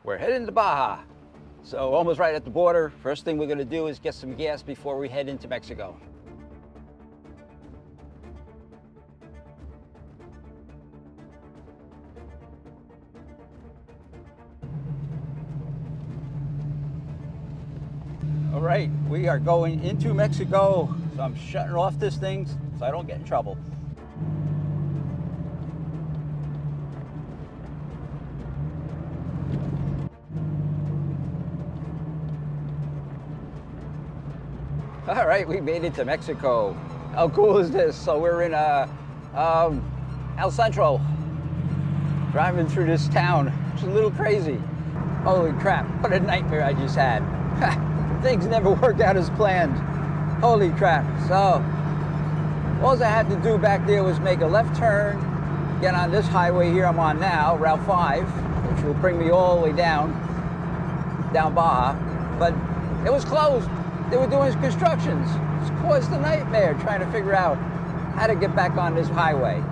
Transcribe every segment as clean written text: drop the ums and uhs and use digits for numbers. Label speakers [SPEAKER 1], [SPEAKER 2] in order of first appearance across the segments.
[SPEAKER 1] We're heading to Baja. So almost right at the border. First thing we're gonna do is get some gas before we head into Mexico. All right, we are going into Mexico. So I'm shutting off this thing so I don't get in trouble. All right, we made it to Mexico. How cool is this? So we're in El Centro, driving through this town. It's a little crazy. Holy crap, what a nightmare I just had. Things never work out as planned. Holy crap. So, all I had to do back there was make a left turn, get on this highway here I'm on now, Route 5, which will bring me all the way down Baja, but it was closed. They were doing constructions. It's caused a nightmare trying to figure out how to get back on this highway.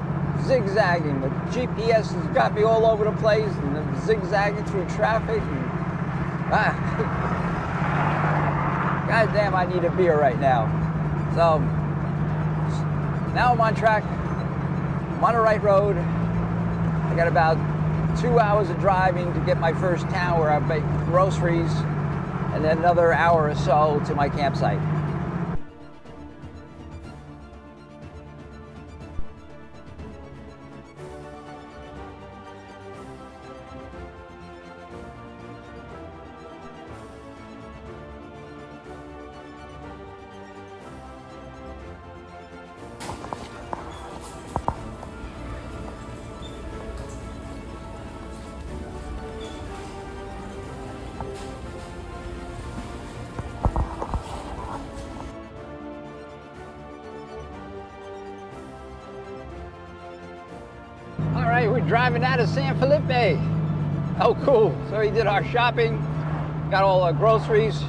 [SPEAKER 1] Zigzagging, the GPS has got me all over the place, and I'm zigzagging through traffic. And, God damn, I need a beer right now. So, now I'm on track. I'm on the right road. I got about 2 hours of driving to get my first town where I make groceries, and then another hour or so to my campsite. All right, we're driving out of San Felipe. Oh, cool. So we did our shopping, got all our groceries.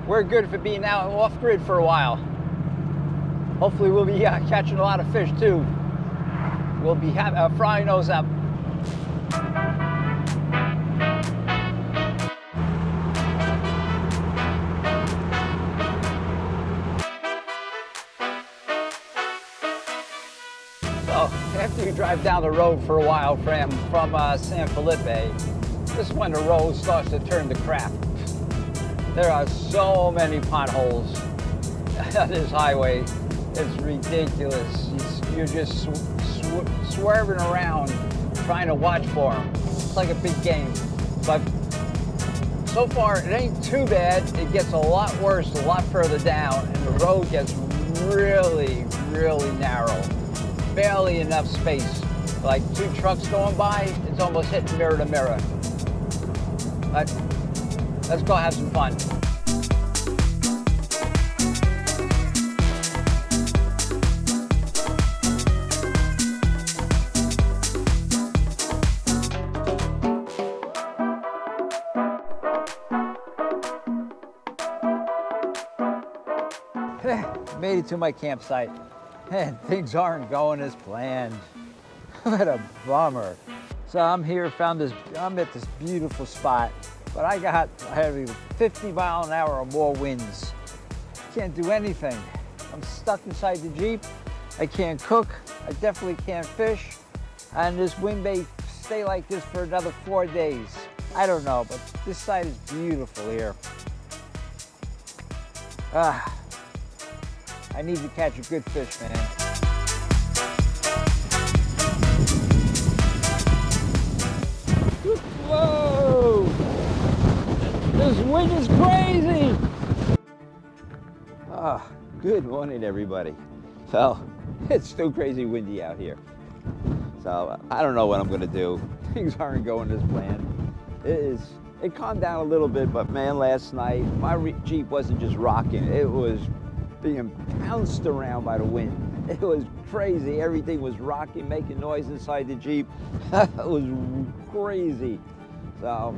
[SPEAKER 1] We're good for being out off-grid for a while. Hopefully we'll be catching a lot of fish too. We'll be frying those up. After you drive down the road for a while from San Felipe, this is when the road starts to turn to crap. There are so many potholes on this highway. It's ridiculous. You're just swerving around trying to watch for them. It's like a big game. But so far, it ain't too bad. It gets a lot worse a lot further down, and the road gets really, really narrow. Barely enough space. Like 2 trucks going by, it's almost hitting mirror to mirror. But let's go have some fun. Made it to my campsite. And things aren't going as planned. What a bummer. So I'm here, I'm at this beautiful spot, but I had 50 mile an hour or more winds. Can't do anything. I'm stuck inside the Jeep. I can't cook. I definitely can't fish. And this wind may stay like this for another 4 days. I don't know, but this side is beautiful here. I need to catch a good fish, man. Whoa! This wind is crazy! Good morning, everybody. So, it's still crazy windy out here. So, I don't know what I'm gonna do. Things aren't going as planned. It calmed down a little bit, but man, last night, my Jeep wasn't just rocking, it was being bounced around by the wind. It was crazy. Everything was rocking, making noise inside the Jeep. It was crazy. So,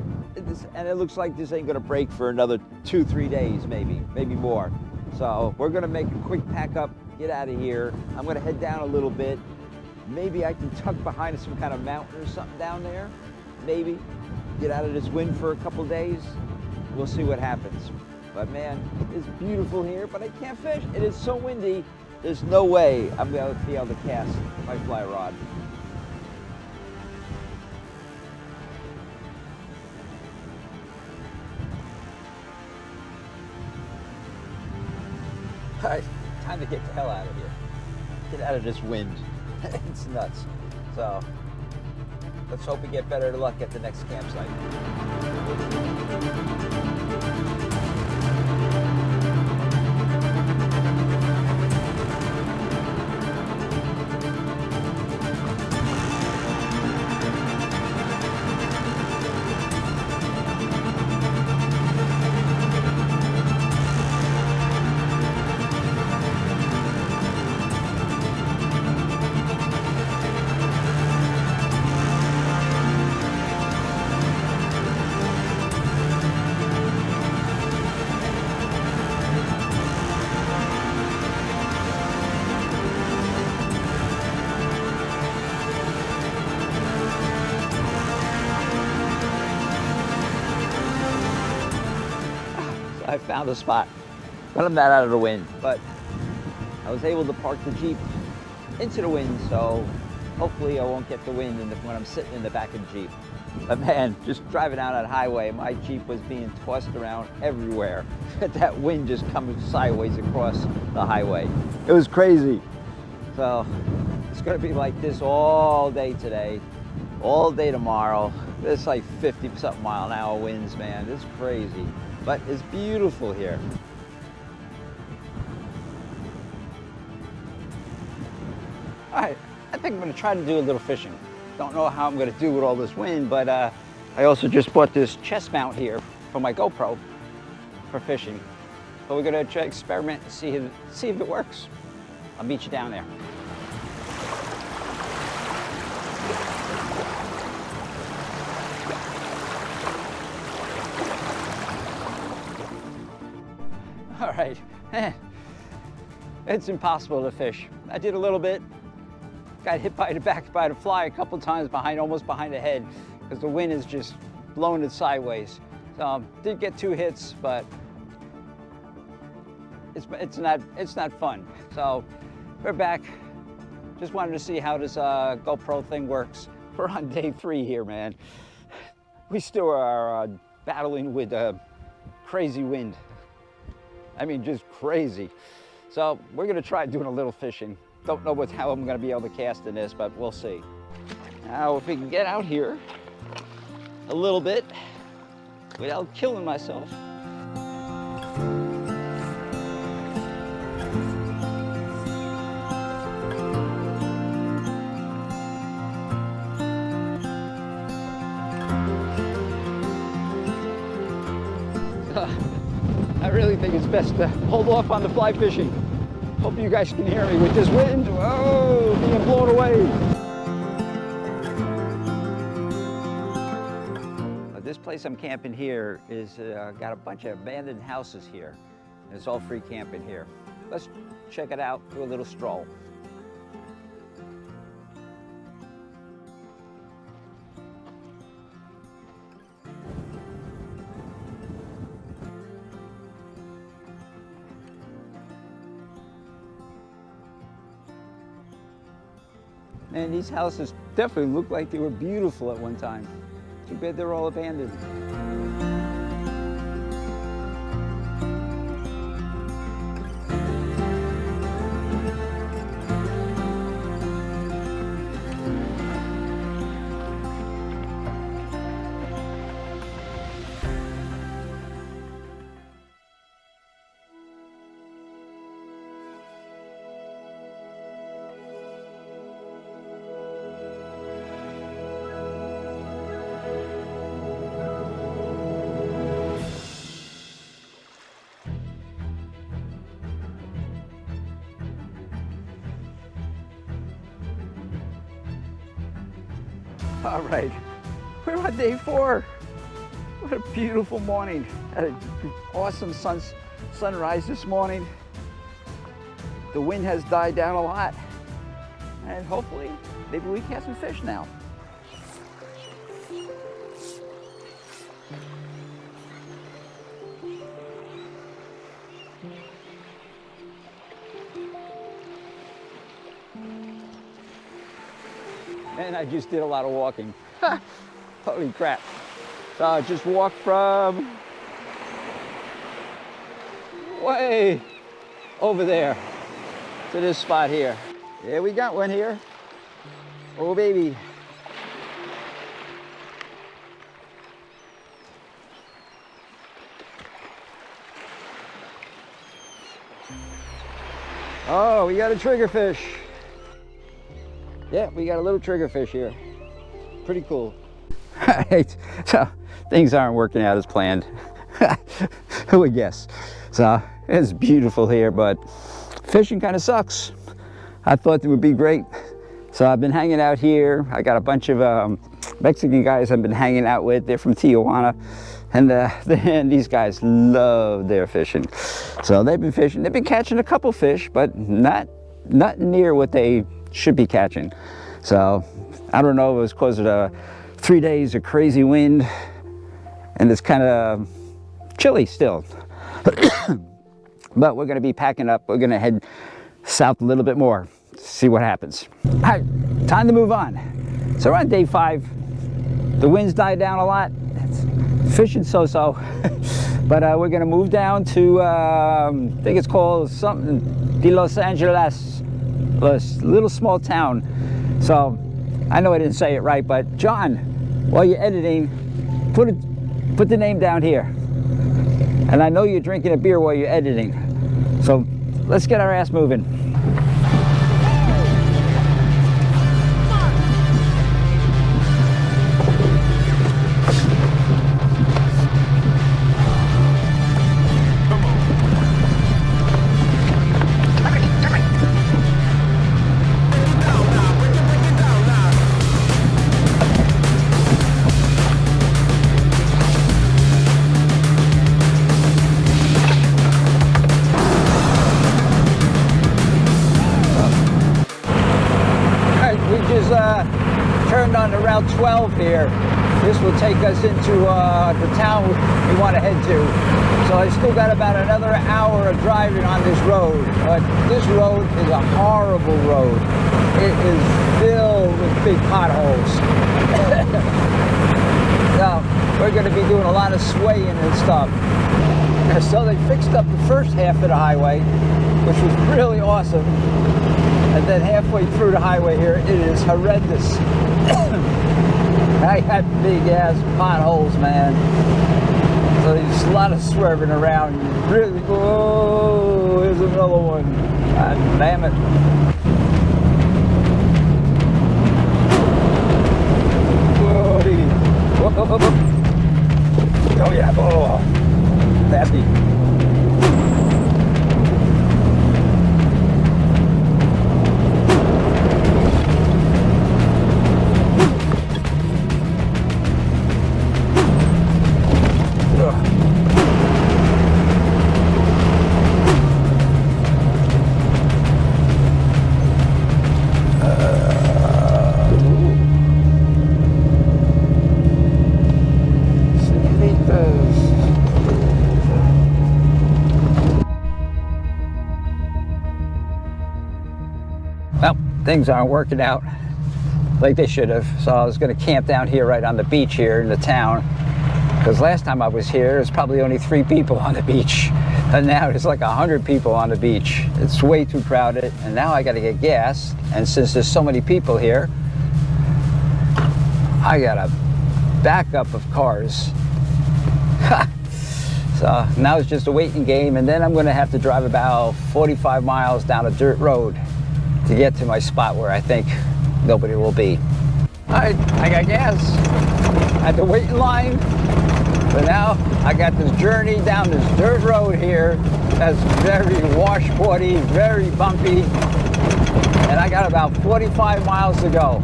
[SPEAKER 1] and it looks like this ain't gonna break for another 2-3 days, maybe more. So we're gonna make a quick pack up, get out of here. I'm gonna head down a little bit. Maybe I can tuck behind some kind of mountain or something down there, maybe. get out of this wind for a couple days. We'll see what happens. But man, it's beautiful here, but I can't fish. It is so windy, there's no way I'm going to be able to cast my fly rod. All right, time to get the hell out of here. Get out of this wind. It's nuts. So let's hope we get better luck at the next campsite. I found a spot, but I'm not out of the wind. But I was able to park the Jeep into the wind, so hopefully I won't get the wind when I'm sitting in the back of the Jeep. But man, just driving down that highway, my Jeep was being tossed around everywhere. That wind just coming sideways across the highway. It was crazy. So it's gonna be like this all day today, all day tomorrow. It's like 50-something mile-an-hour winds, man. It's crazy. But it's beautiful here. All right, I think I'm gonna try to do a little fishing. Don't know how I'm gonna do with all this wind, but I also just bought this chest mount here for my GoPro for fishing. So we're gonna try to experiment and see if it works. I'll meet you down there. All right, it's impossible to fish. I did a little bit, got hit by the fly a couple times almost behind the head, because the wind is just blowing it sideways. So did get 2 hits, but it's not fun. So we're back. Just wanted to see how this GoPro thing works. We're on day 3 here, man. We still are battling with crazy wind. I mean, just crazy. So we're gonna try doing a little fishing. Don't know how I'm gonna be able to cast in this, but we'll see. Now, if we can get out here a little bit without killing myself. I really think it's best to hold off on the fly fishing. Hope you guys can hear me with this wind. Whoa, being blown away. This place I'm camping here is got a bunch of abandoned houses here. It's all free camping here. Let's check it out, do a little stroll. Man, these houses definitely look like they were beautiful at one time. Too bad they're all abandoned. All right, we're on day 4. What a beautiful morning. Had an awesome sunrise this morning. The wind has died down a lot. And hopefully, maybe we catch some fish now. And I just did a lot of walking. Holy crap. So I just walked from way over there to this spot here. Yeah, we got one here. Oh, baby. Oh, we got a triggerfish. Yeah, we got a little triggerfish here. Pretty cool. So things aren't working out as planned. Who would guess? So it's beautiful here, but fishing kind of sucks. I thought it would be great. So I've been hanging out here. I got a bunch of Mexican guys I've been hanging out with. They're from Tijuana. And these guys love their fishing. So they've been fishing. They've been catching a couple fish, but not near what they should be catching. So I don't know if it was because of 3 days of crazy wind and it's kind of chilly still. But we're going to be packing up. We're going to head south a little bit more, see what happens. All right, time to move on. So we're on day 5. The wind's died down a lot. It's fishing so-so. But we're going to move down to, I think it's called something, de Los Angeles, a little small town. So I know I didn't say it right, but John, while you're editing, put the name down here. And I know you're drinking a beer while you're editing. So let's get our ass moving. Turned on to Route 12 here. This will take us into the town we want to head to. So I still got about another hour of driving on this road. But this road is a horrible road. It is filled with big potholes. So we're going to be doing a lot of swaying and stuff. So they fixed up the first half of the highway, which was really awesome. And then halfway through the highway here, it is horrendous. I got big ass potholes, man. So there's a lot of swerving around. Really, oh, here's another one. God damn it. Oh yeah, oh, nasty. Well, things aren't working out like they should have. So I was going to camp down here right on the beach here in the town. Because last time I was here, there's probably only 3 people on the beach. And now there's like 100 people on the beach. It's way too crowded. And now I got to get gas. And since there's so many people here, I got a backup of cars. So now it's just a waiting game. And then I'm going to have to drive about 45 miles down a dirt road to get to my spot where I think nobody will be. All right, I got gas. I had to wait in line, but now I got this journey down this dirt road here that's very washboardy, very bumpy, and I got about 45 miles to go.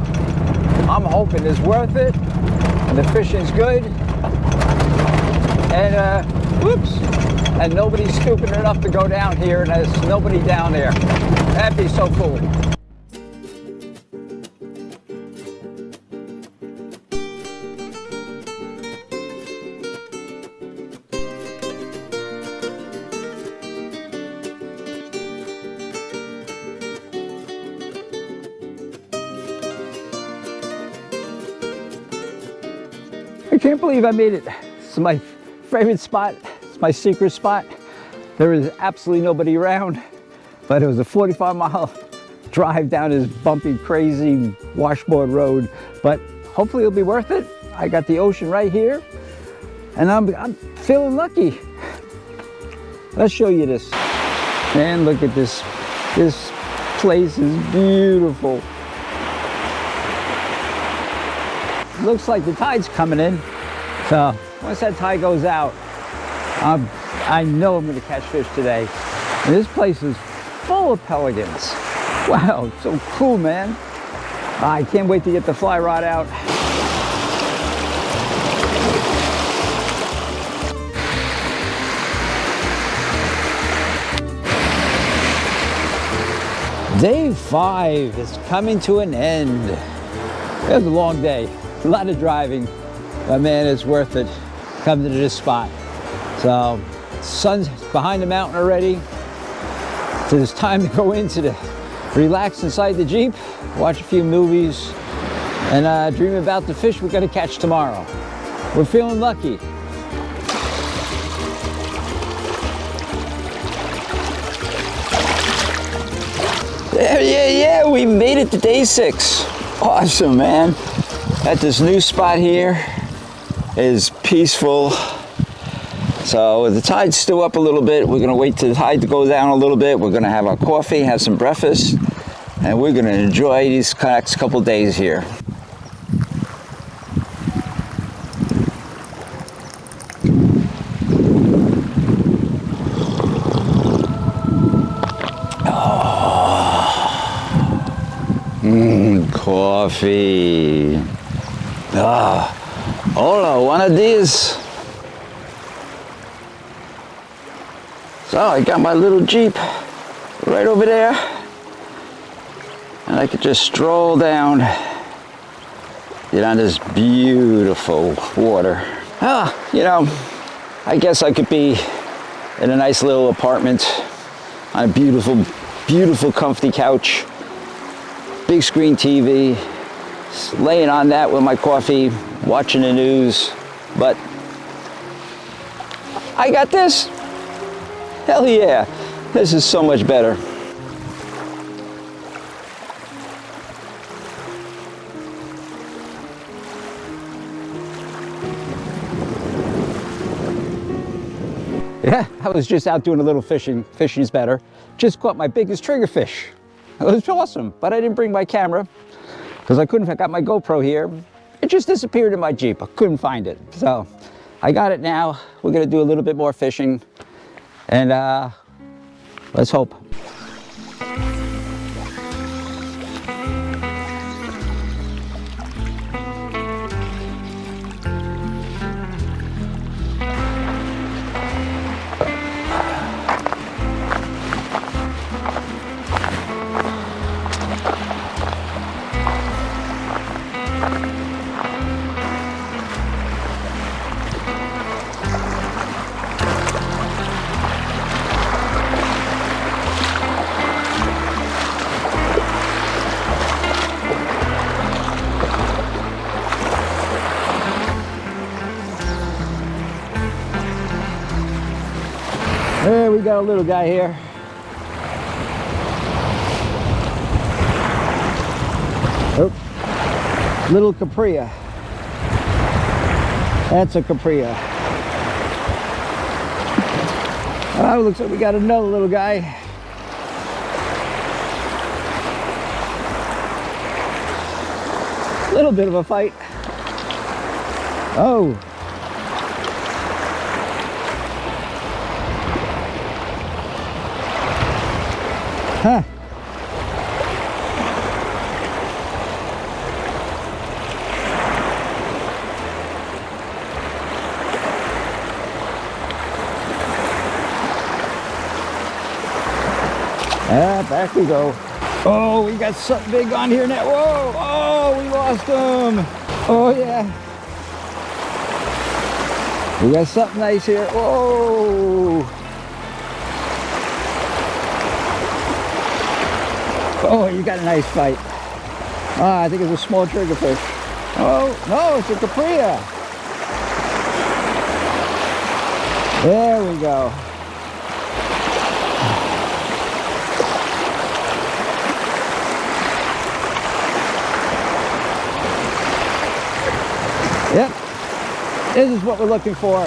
[SPEAKER 1] I'm hoping it's worth it, and the fishing's good, and whoops, and nobody's stupid enough to go down here, and there's nobody down there. That'd be so cool. can't believe I made it. It's my favorite spot. It's my secret spot. There is absolutely nobody around, but it was a 45-mile drive down this bumpy, crazy washboard road, but hopefully it'll be worth it. I got the ocean right here, and I'm feeling lucky. Let's show you this. And look at this. This place is beautiful. Looks like the tide's coming in. So once that tide goes out, I know I'm gonna catch fish today. And this place is full of pelicans. Wow, so cool, man. I can't wait to get the fly rod out. Day 5 is coming to an end. It was a long day, a lot of driving, but man, it's worth it coming to this spot. So, sun's behind the mountain already. So it's time to go into the, relax inside the Jeep, watch a few movies, and dream about the fish we're gonna catch tomorrow. We're feeling lucky. Yeah, we made it to day 6. Awesome, man. At this new spot here is peaceful. So the tide's still up a little bit. We're gonna wait till the tide to go down a little bit. We're gonna have our coffee, have some breakfast, and we're gonna enjoy these next couple days here. Coffee. Hola, one of these. So I got my little Jeep right over there, and I could just stroll down, get on this beautiful water. You know, I guess I could be in a nice little apartment on a beautiful comfy couch. Big screen TV, laying on that with my coffee, watching the news, but I got this. Hell yeah, this is so much better. Yeah, I was just out doing a little fishing. Fishing's better. Just caught my biggest triggerfish. It was awesome, but I didn't bring my camera because I got my GoPro here. It just disappeared in my Jeep. I couldn't find it. So I got it now. We're gonna do a little bit more fishing, and let's hope. There we got a little guy here. Oh, little capria. That's a capria. Oh, looks like we got another little guy. Little bit of a fight. Oh. Huh. Back we go. Oh, we got something big on here now. Whoa, oh, we lost him. Oh yeah. We got something nice here. Whoa. Oh, you got a nice fight. I think it's a small triggerfish. Oh, no, it's a capria. There we go. Yep, this is what we're looking for.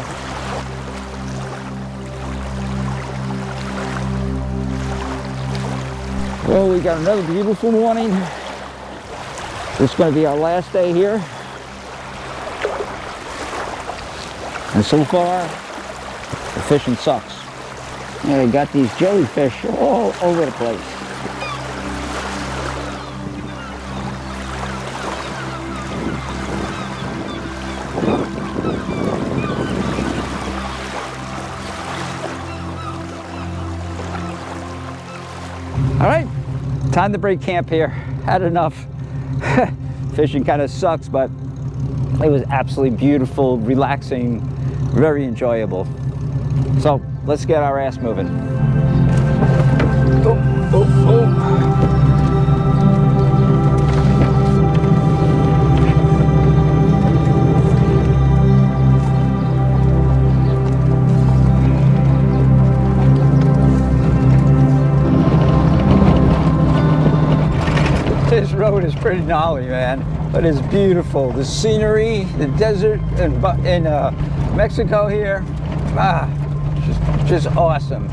[SPEAKER 1] Well, we got another beautiful morning. This is going to be our last day here. And so far, the fishing sucks. Yeah, I got these jellyfish all over the place. All right, time to break camp here. Had enough. Fishing kind of sucks, but it was absolutely beautiful, relaxing, very enjoyable. So let's get our ass moving. Oh, oh, oh. This road is pretty gnarly, man, but it's beautiful. The scenery, the desert in Mexico here, just awesome.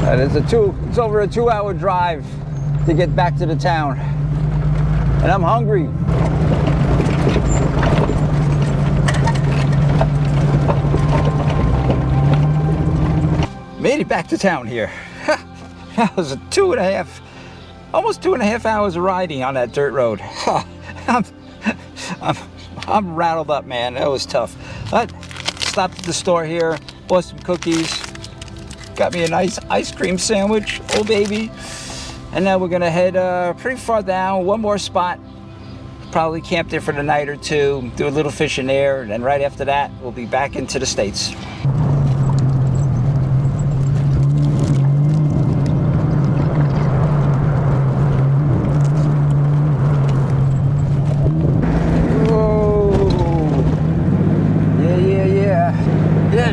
[SPEAKER 1] It's over a 2-hour drive to get back to the town, and I'm hungry. Made it back to town here. That was a almost 2.5 hours of riding on that dirt road. I'm rattled up, man. That was tough. But stopped at the store here, bought some cookies, got me a nice ice cream sandwich, oh baby. And now we're gonna head pretty far down, one more spot. Probably camp there for the night or two, do a little fishing there, and then right after that, we'll be back into the States.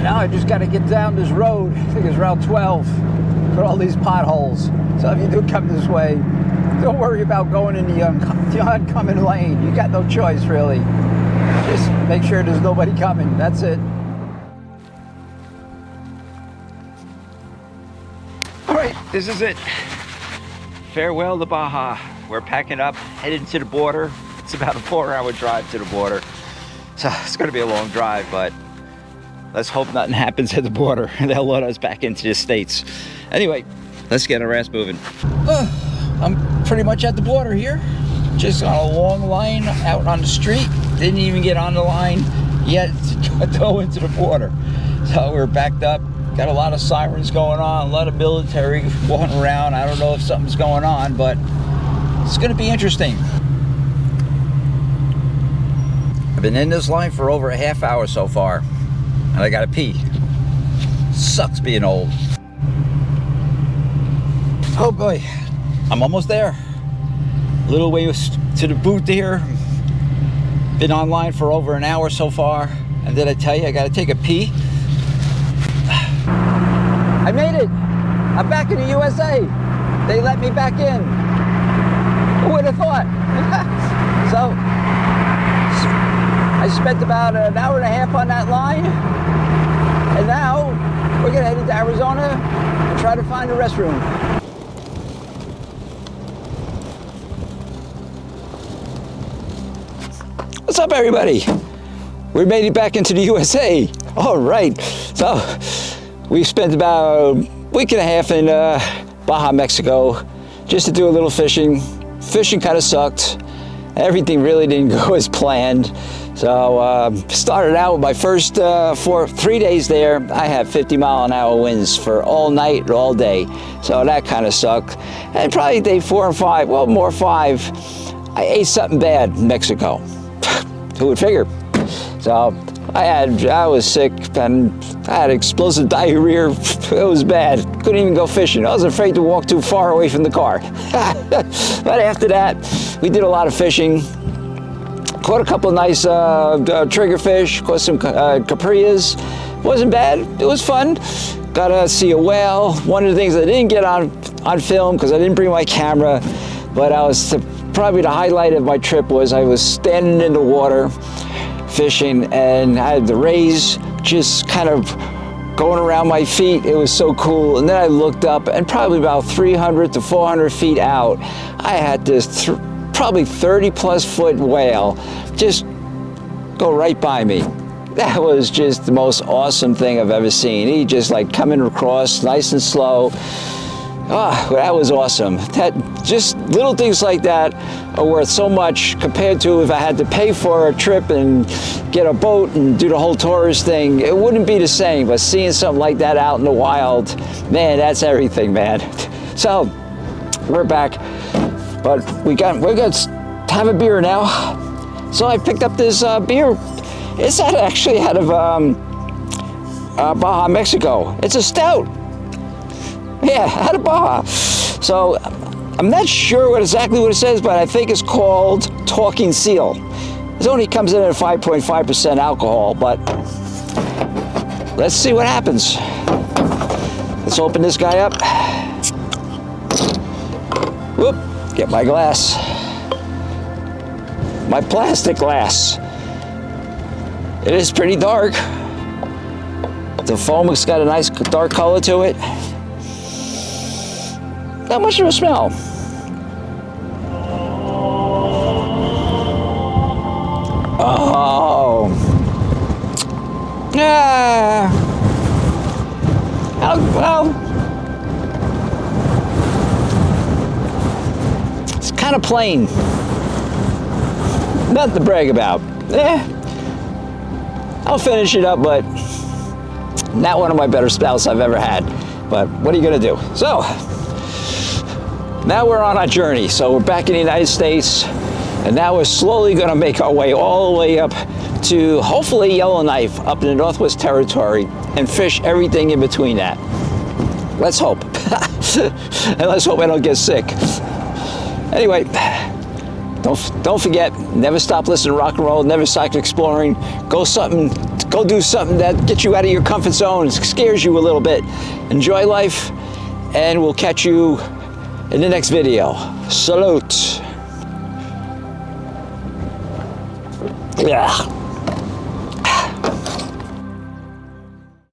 [SPEAKER 1] I just got to get down this road. I think it's Route 12. Got all these potholes. So if you do come this way, don't worry about going in the oncoming lane. You got no choice, really. Just make sure there's nobody coming. That's it. All right, this is it. Farewell to Baja. We're packing up, headed to the border. It's about a 4-hour drive to the border. So it's going to be a long drive, but let's hope nothing happens at the border and they'll let us back into the States. Anyway, let's get our ass moving. I'm pretty much at the border here. Just on a long line out on the street. Didn't even get on the line yet to go into the border. So we're backed up. Got a lot of sirens going on, a lot of military walking around. I don't know if something's going on, but it's gonna be interesting. I've been in this line for over a half hour so far. And I gotta pee. Sucks being old. Oh boy, I'm almost there. Little ways to the booth here. Been online for over an hour so far. And did I tell you I gotta take a pee? I made it. I'm back in the USA. They let me back in. Who would have thought? So, I spent about an hour and a half on that line. And now, we're gonna head into Arizona and try to find a restroom. What's up, everybody? We made it back into the USA. All right, so we spent about a week and a half in Baja Mexico just to do a little fishing. Fishing kind of sucked. Everything really didn't go as planned. So started out with my first 3 days there. I had 50-mile-an-hour winds for all night, all day. So that kind of sucked. And probably day 4 and 5, well, more 5, I ate something bad in Mexico. Who would figure? So I was sick and I had explosive diarrhea. It was bad. Couldn't even go fishing. I was afraid to walk too far away from the car. But after that, we did a lot of fishing. Caught a couple of nice triggerfish, caught some caprillas, wasn't bad. It was fun. Got to see a whale. One of the things I didn't get on film because I didn't bring my camera, but probably the highlight of my trip was I was standing in the water fishing, and I had the rays just kind of going around my feet. It was so cool. And then I looked up, and probably about 300 to 400 feet out, I had this probably 30+ foot whale just go right by me. That was just the most awesome thing I've ever seen. He just like coming across nice and slow. Ah, that was awesome. Just little things like that are worth so much compared to if I had to pay for a trip and get a boat and do the whole tourist thing. It wouldn't be the same, but seeing something like that out in the wild, man, that's everything, man. So, we're back, but we're gonna have a beer now. So I picked up this beer. It's actually out of Baja Mexico. It's a stout. Yeah, out of Baja. So I'm not sure exactly what it says, but I think it's called Talking Seal. It only comes in at 5.5% alcohol, but let's see what happens. Let's open this guy up. Whoop, get my glass. My plastic glass. It is pretty dark. The foam has got a nice dark color to it. Not much of a smell. Oh. Yeah. Well, it's kind of plain. Nothing to brag about. I'll finish it up, but not one of my better spouts I've ever had. But what are you gonna do? So, now we're on our journey. So we're back in the United States, and now we're slowly gonna make our way all the way up to hopefully Yellowknife up in the Northwest Territory and fish everything in between that. Let's hope. And let's hope I don't get sick. Anyway, don't forget, never stop listening to rock and roll, never stop exploring. Go do something that gets you out of your comfort zone, scares you a little bit. Enjoy life, and we'll catch you in the next video. Salute. Yeah.